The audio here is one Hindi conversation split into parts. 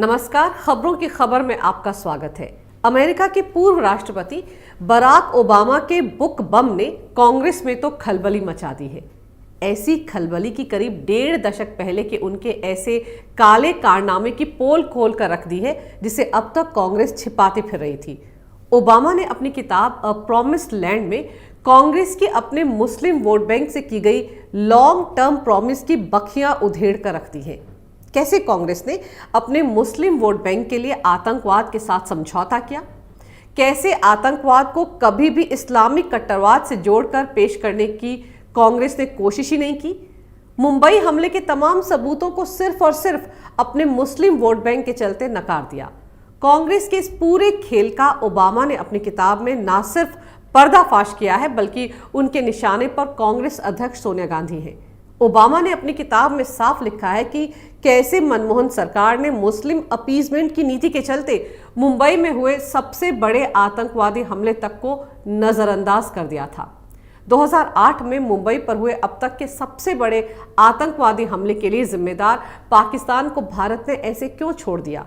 नमस्कार, खबरों की खबर में आपका स्वागत है। अमेरिका के पूर्व राष्ट्रपति बराक ओबामा के बुक बम ने कांग्रेस में तो खलबली मचा दी है। ऐसी खलबली की करीब 1.5 दशक पहले के उनके ऐसे काले कारनामे की पोल खोल कर रख दी है जिसे अब तक कांग्रेस छिपाती फिर रही थी। ओबामा ने अपनी किताब अ प्रॉमिस्ड लैंड में कांग्रेस की अपने मुस्लिम वोट बैंक से की गई लॉन्ग टर्म प्रॉमिस की बखियां उधेड़ कर रख दी है। कैसे कांग्रेस ने अपने मुस्लिम वोट बैंक के लिए आतंकवाद के साथ समझौता किया, कैसे आतंकवाद को कभी भी इस्लामिक कट्टरवाद से जोड़कर पेश करने की कांग्रेस ने कोशिश ही नहीं की, मुंबई हमले के तमाम सबूतों को सिर्फ और सिर्फ अपने मुस्लिम वोट बैंक के चलते नकार दिया। कांग्रेस के इस पूरे खेल का ओबामा ने अपनी किताब में न सिर्फ पर्दाफाश किया है बल्कि उनके निशाने पर कांग्रेस अध्यक्ष सोनिया गांधी हैं। ओबामा ने अपनी किताब में साफ लिखा है कि कैसे मनमोहन सरकार ने मुस्लिम अपीजमेंट की नीति के चलते मुंबई में हुए सबसे बड़े आतंकवादी हमले तक को नजरअंदाज कर दिया था। 2008 में मुंबई पर हुए अब तक के सबसे बड़े आतंकवादी हमले के लिए जिम्मेदार पाकिस्तान को भारत ने ऐसे क्यों छोड़ दिया?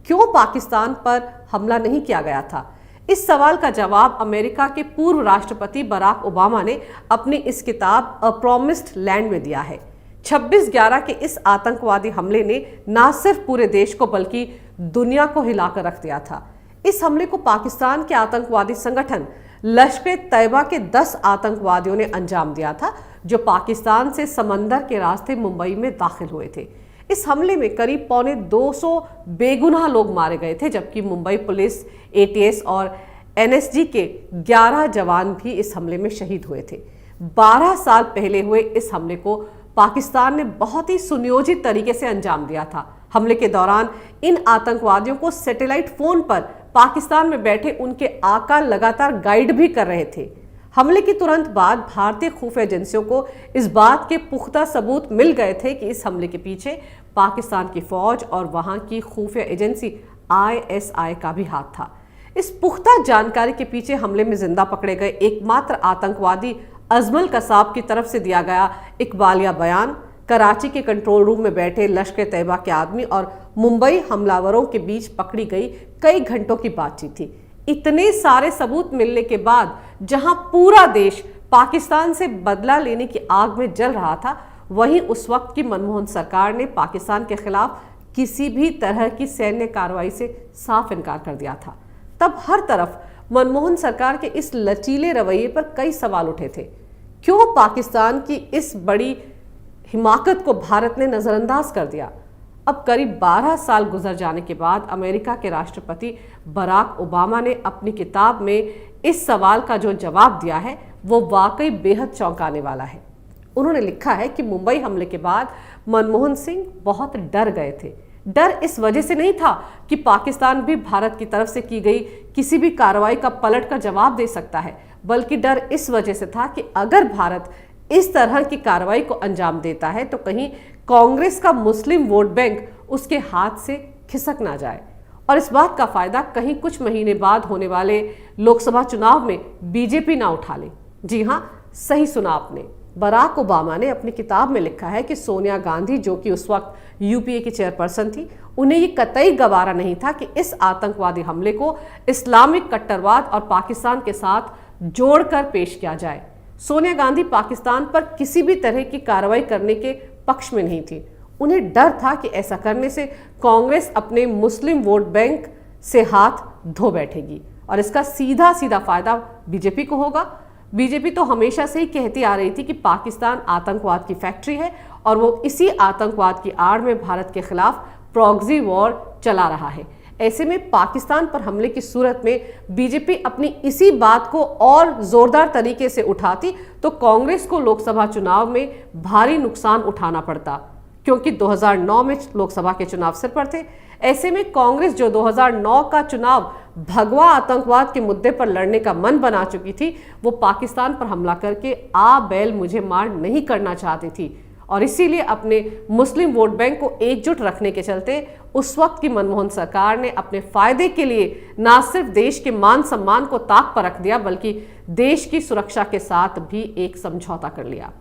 क्यों पाकिस्तान पर हमला नहीं किया गया था? इस सवाल का जवाब अमेरिका के पूर्व राष्ट्रपति बराक ओबामा ने अपनी इस किताब अ प्रॉमिस्ड लैंड में दिया है। 26/11 के इस आतंकवादी हमले ने न सिर्फ पूरे देश को बल्कि दुनिया को हिलाकर रख दिया था। इस हमले को पाकिस्तान के आतंकवादी संगठन लश्कर-ए-तैयबा के 10 आतंकवादियों ने अंजाम दिया था, जो पाकिस्तान से समंदर के रास्ते मुंबई में दाखिल हुए थे। इस हमले में करीब पौने 200 बेगुनाह लोग मारे गए थे, जबकि मुंबई पुलिस, एटीएस और एनएसजी के 11 जवान भी इस हमले में शहीद हुए थे। 12 साल पहले हुए इस हमले को पाकिस्तान ने बहुत ही सुनियोजित तरीके से अंजाम दिया था। हमले के दौरान इन आतंकवादियों को सैटेलाइट फोन पर पाकिस्तान में बैठे उनके आका लगातार गाइड भी कर रहे थे। हमले के तुरंत बाद भारतीय खुफिया एजेंसियों को इस बात के पुख्ता सबूत मिल गए थे कि इस हमले के पीछे पाकिस्तान की फौज और वहां की खुफिया एजेंसी ISI का भी हाथ था। इस पुख्ता जानकारी के पीछे हमले में जिंदा पकड़े गए एकमात्र आतंकवादी अजमल कसाब की तरफ से दिया गया इकबालिया बयान, कराची के कंट्रोल रूम में बैठे लश्कर-ए-तैयबा के आदमी और मुंबई हमलावरों के बीच पकड़ी गई कई घंटों की बातचीत थी। इतने सारे सबूत मिलने के बाद जहां पूरा देश पाकिस्तान से बदला लेने की आग में जल रहा था, वहीं उस वक्त की मनमोहन सरकार ने पाकिस्तान के खिलाफ किसी भी तरह की सैन्य कार्रवाई से साफ इनकार कर दिया था। तब हर तरफ मनमोहन सरकार के इस लचीले रवैये पर कई सवाल उठे थे। क्यों पाकिस्तान की इस बड़ी हिमाकत को भारत ने नजरअंदाज कर दिया? अब करीब 12 साल गुजर जाने के बाद अमेरिका के राष्ट्रपति बराक ओबामा ने अपनी किताब में इस सवाल का जो जवाब दिया है वो वाकई बेहद चौंकाने वाला है। उन्होंने लिखा है कि मुंबई हमले के बाद मनमोहन सिंह बहुत डर गए थे। डर इस वजह से नहीं था कि पाकिस्तान भी भारत की तरफ से की गई किसी भी कार्रवाई का पलट कर जवाब दे सकता है, बल्कि डर इस वजह से था कि अगर भारत इस तरह की कार्रवाई को अंजाम देता है तो कहीं कांग्रेस का मुस्लिम वोट बैंक उसके हाथ से खिसक ना जाए और इस बात का फायदा कहीं कुछ महीने बाद होने वाले लोकसभा चुनाव में बीजेपी ना उठा ले। जी हां, सही सुना आपने। बराक ओबामा ने अपनी किताब में लिखा है कि सोनिया गांधी, जो कि उस वक्त यूपीए की चेयरपर्सन थी, उन्हें ये कतई गवारा नहीं था कि इस आतंकवादी हमले को इस्लामिक कट्टरवाद और पाकिस्तान के साथ जोड़कर पेश किया जाए। सोनिया गांधी पाकिस्तान पर किसी भी तरह की कार्रवाई करने के पक्ष में नहीं थी। उन्हें डर था कि ऐसा करने से कांग्रेस अपने मुस्लिम वोट बैंक से हाथ धो बैठेगी और इसका सीधा सीधा फायदा बीजेपी को होगा। बीजेपी तो हमेशा से ही कहती आ रही थी कि पाकिस्तान आतंकवाद की फैक्ट्री है और वो इसी आतंकवाद की आड़ में भारत के खिलाफ प्रॉक्सी वॉर चला रहा है। ऐसे में पाकिस्तान पर हमले की सूरत में बीजेपी अपनी इसी बात को और जोरदार तरीके से उठाती तो कांग्रेस को लोकसभा चुनाव में भारी नुकसान उठाना पड़ता, क्योंकि 2009 में लोकसभा के चुनाव सिर पर थे। ऐसे में कांग्रेस, जो 2009 का चुनाव भगवा आतंकवाद के मुद्दे पर लड़ने का मन बना चुकी थी, वो पाकिस्तान पर हमला करके आ बैल मुझे मार नहीं करना चाहती थी और इसीलिए अपने मुस्लिम वोट बैंक को एकजुट रखने के चलते उस वक्त की मनमोहन सरकार ने अपने फायदे के लिए न सिर्फ देश के मान सम्मान को ताक पर रख दिया बल्कि देश की सुरक्षा के साथ भी एक समझौता कर लिया।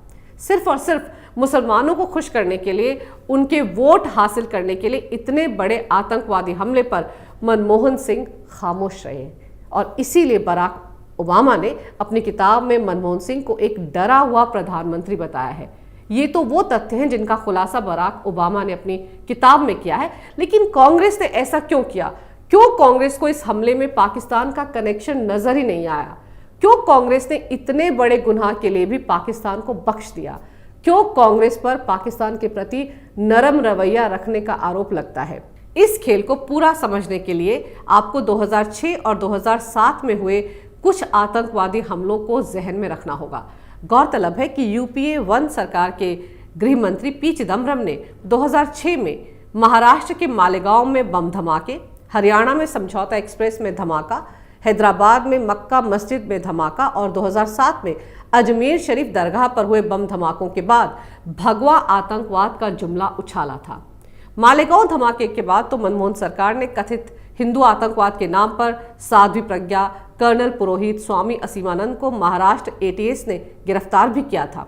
सिर्फ और सिर्फ मुसलमानों को खुश करने के लिए, उनके वोट हासिल करने के लिए इतने बड़े आतंकवादी हमले पर मनमोहन सिंह खामोश रहे। और इसीलिए बराक ओबामा ने अपनी किताब में मनमोहन सिंह को एक डरा हुआ प्रधानमंत्री बताया है। ये तो वो तथ्य हैं जिनका खुलासा बराक ओबामा ने अपनी किताब में किया है। लेकिन कांग्रेस ने ऐसा क्यों किया? क्यों कांग्रेस को इस हमले में पाकिस्तान का कनेक्शन नजर ही नहीं आया? क्यों कांग्रेस ने इतने बड़े गुनाह के लिए भी पाकिस्तान को बख्श दिया? क्यों कांग्रेस पर पाकिस्तान के प्रति नरम रवैया रखने का आरोप लगता है? इस खेल को पूरा समझने के लिए आपको 2006 और 2007 में हुए कुछ आतंकवादी हमलों को जहन में रखना होगा। गौरतलब है कि यूपीए 1 सरकार के गृह मंत्री पी चिदम्बरम ने 2006 में महाराष्ट्र के मालेगांव में बम धमाके, हरियाणा में समझौता एक्सप्रेस में धमाका, हैदराबाद में मक्का मस्जिद में धमाका और 2007 में अजमेर शरीफ दरगाह पर हुए बम धमाकों के बाद भगवा आतंकवाद का जुमला उछाला था। मालेगांव धमाके के बाद तो मनमोहन सरकार ने कथित हिंदू आतंकवाद के नाम पर साध्वी प्रज्ञा, कर्नल पुरोहित, स्वामी असीमानंद को महाराष्ट्र एटीएस ने गिरफ्तार भी किया था।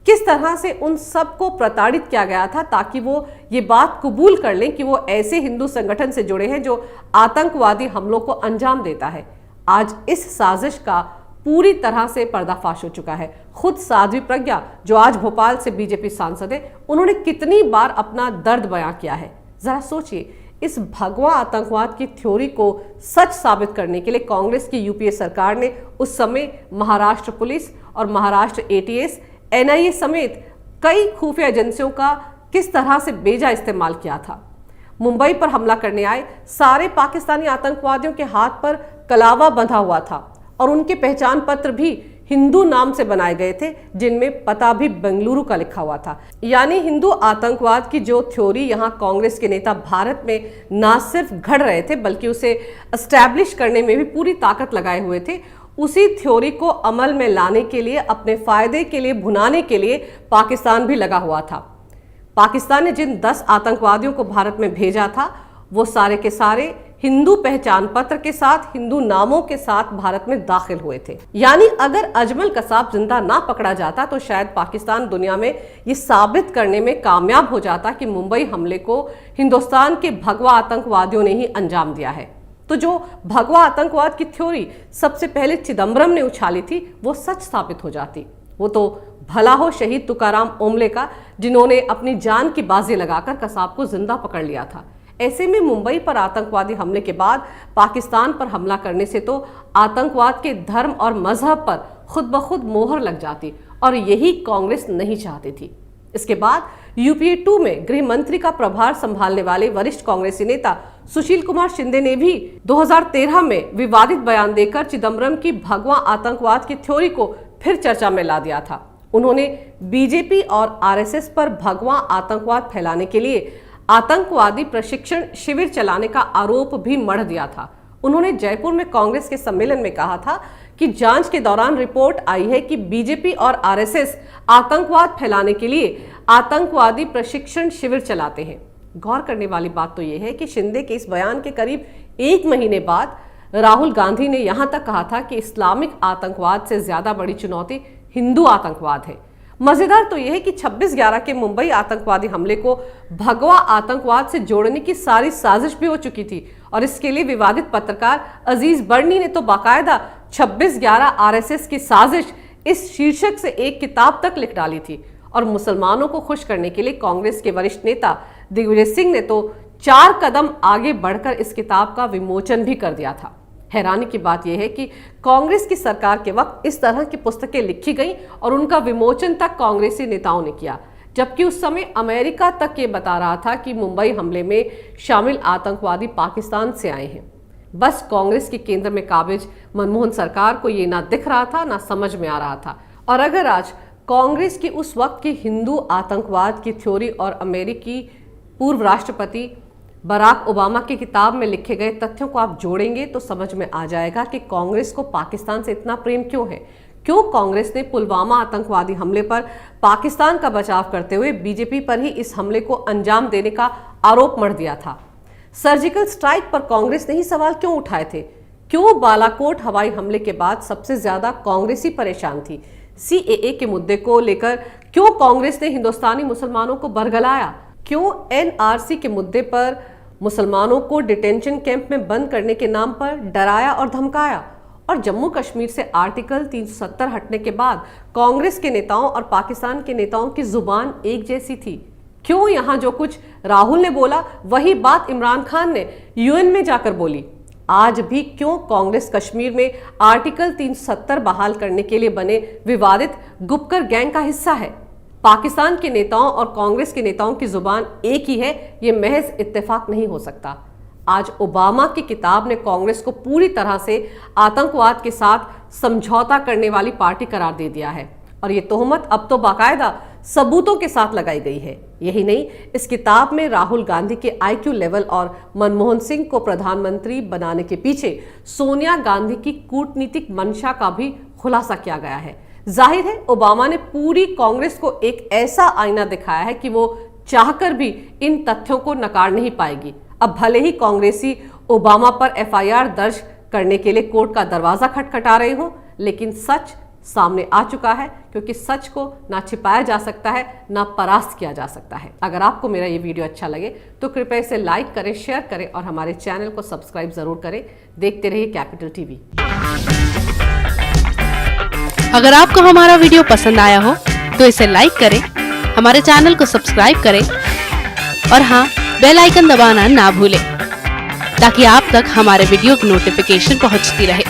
किस तरह से उन सबको प्रताड़ित किया गया था ताकि वो ये बात कबूल कर लें कि वो ऐसे हिंदू संगठन से जुड़े हैं जो आतंकवादी हमलों को अंजाम देता है। आज इस साजिश का पूरी तरह से पर्दाफाश हो चुका है। खुद साध्वी प्रज्ञा, जो आज भोपाल से बीजेपी सांसद है, उन्होंने कितनी बार अपना दर्द बयां किया है। जरा सोचिए, इस भगवा आतंकवाद की थ्योरी को सच साबित करने के लिए कांग्रेस की यूपीए सरकार ने उस समय महाराष्ट्र पुलिस और महाराष्ट्र एटीएस, एनआईए समेत कई खुफिया एजेंसियों का किस तरह से बेजा इस्तेमाल किया था। मुंबई पर हमला करने आए सारे पाकिस्तानी आतंकवादियों के हाथ पर कलावा बंधा हुआ था और उनके पहचान पत्र भी हिंदू नाम से बनाए गए थे, जिनमें पता भी बेंगलुरु का लिखा हुआ था। यानी हिंदू आतंकवाद की जो थ्योरी यहाँ कांग्रेस के नेता भारत में ना सिर्फ घड़ रहे थे बल्कि उसे एस्टैब्लिश करने में भी पूरी ताकत लगाए हुए थे, उसी थ्योरी को अमल में लाने के लिए, अपने फायदे के लिए, भुनाने के लिए पाकिस्तान भी लगा हुआ था। पाकिस्तान ने जिन 10 आतंकवादियों को भारत में भेजा था वो सारे के सारे हिंदू पहचान पत्र के साथ, हिंदू नामों के साथ भारत में दाखिल हुए थे। यानी अगर अजमल कसाब जिंदा ना पकड़ा जाता तो शायद पाकिस्तान दुनिया में ये साबित करने में कामयाब हो जाता कि मुंबई हमले को हिंदुस्तान के भगवा आतंकवादियों ने ही अंजाम दिया है। तो जो भगवा आतंकवाद की थ्योरी सबसे पहले चिदम्बरम ने उछाली थी वो सच साबित हो जाती। वो तो भला हो शहीद तुकाराम ओमले का, जिन्होंने अपनी जान की बाजी लगाकर कसाब को जिंदा पकड़ लिया था। ऐसे में मुंबई पर आतंकवादी हमले के बाद पाकिस्तान पर हमला करने से तो आतंकवाद के धर्म और मजहब पर खुद ब खुद मोहर लग जाती और यही कांग्रेस नहीं चाहती थी। इसके बाद यूपीए 2 में गृह मंत्री का प्रभार संभालने वाले वरिष्ठ कांग्रेसी नेता सुशील कुमार शिंदे ने भी 2013 में विवादित बयान देकर चिदम्बरम की भगवा आतंकवाद की थ्योरी को फिर चर्चा में ला दिया था। उन्होंने बीजेपी और आरएसएस पर भगवा आतंकवाद फैलाने के लिए आतंकवादी प्रशिक्षण शिविर चलाने का आरोप भी मढ़ दिया था। उन्होंने जयपुर में कांग्रेस के सम्मेलन में कहा था कि जांच के दौरान रिपोर्ट आई है कि बीजेपी और आरएसएस आतंकवाद फैलाने के लिए आतंकवादी प्रशिक्षण शिविर चलाते हैं। गौर करने वाली बात तो यह है कि शिंदे के इस बयान के करीब 1 महीने बाद राहुल गांधी ने यहां तक कहा था कि इस्लामिक आतंकवाद से ज्यादा बड़ी चुनौती हिंदू आतंकवाद है। मजेदार तो यह है कि 26/11 के मुंबई आतंकवादी हमले को भगवा आतंकवाद से जोड़ने की सारी साजिश भी हो चुकी थी और इसके लिए विवादित पत्रकार अजीज बर्नी ने तो बाकायदा 26/11 आरएसएस की साजिश इस शीर्षक से एक किताब तक लिख डाली थी। और मुसलमानों को खुश करने के लिए कांग्रेस के वरिष्ठ नेता दिग्विजय सिंह ने तो 4 कदम आगे बढ़कर इस किताब का विमोचन भी कर दिया था। हैरानी की बात यह है कि कांग्रेस की सरकार के वक्त इस तरह की पुस्तकें लिखी गई और उनका विमोचन तक कांग्रेसी नेताओं ने किया, जबकि उस समय अमेरिका तक ये बता रहा था कि मुंबई हमले में शामिल आतंकवादी पाकिस्तान से आए हैं। बस कांग्रेस के केंद्र में काबिज मनमोहन सरकार को ये ना दिख रहा था ना समझ में आ रहा था। और अगर आज कांग्रेस की उस वक्त की हिंदू आतंकवाद की थ्योरी और अमेरिकी पूर्व राष्ट्रपति बराक ओबामा की किताब में लिखे गए तथ्यों को आप जोड़ेंगे तो समझ में आ जाएगा कि कांग्रेस को पाकिस्तान से इतना प्रेम क्यों है। क्यों कांग्रेस ने पुलवामा आतंकवादी हमले पर पाकिस्तान का बचाव करते हुए बीजेपी पर ही इस हमले को अंजाम देने का आरोप मढ़ दिया था। सर्जिकल स्ट्राइक पर कांग्रेस ने ही सवाल क्यों उठाए थे। क्यों बालाकोट हवाई हमले के बाद सबसे ज्यादा कांग्रेसी परेशान थी। सीएए के मुद्दे को लेकर क्यों कांग्रेस ने हिंदुस्तानी मुसलमानों को बरगलाया? क्यों एनआरसी के मुद्दे पर मुसलमानों को डिटेंशन कैंप में बंद करने के नाम पर डराया और धमकाया? और जम्मू कश्मीर से आर्टिकल 370 हटने के बाद कांग्रेस के नेताओं और पाकिस्तान के नेताओं की जुबान एक जैसी थी। क्यों यहां जो कुछ राहुल ने बोला वही बात इमरान खान ने यूएन में जाकर बोली? आज भी क्यों कांग्रेस कश्मीर में आर्टिकल 370 बहाल करने के लिए बने विवादित गुपकर गैंग का हिस्सा है? पाकिस्तान के नेताओं और कांग्रेस के नेताओं की जुबान एक ही है, ये महज इत्तेफाक नहीं हो सकता। आज ओबामा की किताब ने कांग्रेस को पूरी तरह से आतंकवाद के साथ समझौता करने वाली पार्टी करार दे दिया है और ये तोहमत अब तो बाकायदा सबूतों के साथ लगाई गई है। यही नहीं, इस किताब में राहुल गांधी के आईक्यू लेवल और मनमोहन सिंह को प्रधानमंत्री बनाने के पीछे सोनिया गांधी की कूटनीतिक मंशा का भी खुलासा किया गया है। जाहिर है ओबामा ने पूरी कांग्रेस को एक ऐसा आईना दिखाया है कि वो चाहकर भी इन तथ्यों को नकार नहीं पाएगी। अब भले ही कांग्रेसी ओबामा पर एफआईआर दर्ज करने के लिए कोर्ट का दरवाजा खटखटा रहे हो, लेकिन सच सामने आ चुका है, क्योंकि सच को ना छिपाया जा सकता है ना परास्त किया जा सकता है। अगर आपको मेरा ये वीडियो अच्छा लगे तो कृपया इसे लाइक करें, शेयर करें और हमारे चैनल को सब्सक्राइब जरूर करें। देखते रहिए कैपिटल टीवी। अगर आपको हमारा वीडियो पसंद आया हो तो इसे लाइक करें, हमारे चैनल को सब्सक्राइब करें और हाँ, बेल आइकन दबाना ना भूलें ताकि आप तक हमारे वीडियो की नोटिफिकेशन पहुंचती रहे।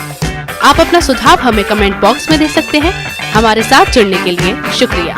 आप अपना सुझाव हमें कमेंट बॉक्स में दे सकते हैं। हमारे साथ जुड़ने के लिए शुक्रिया।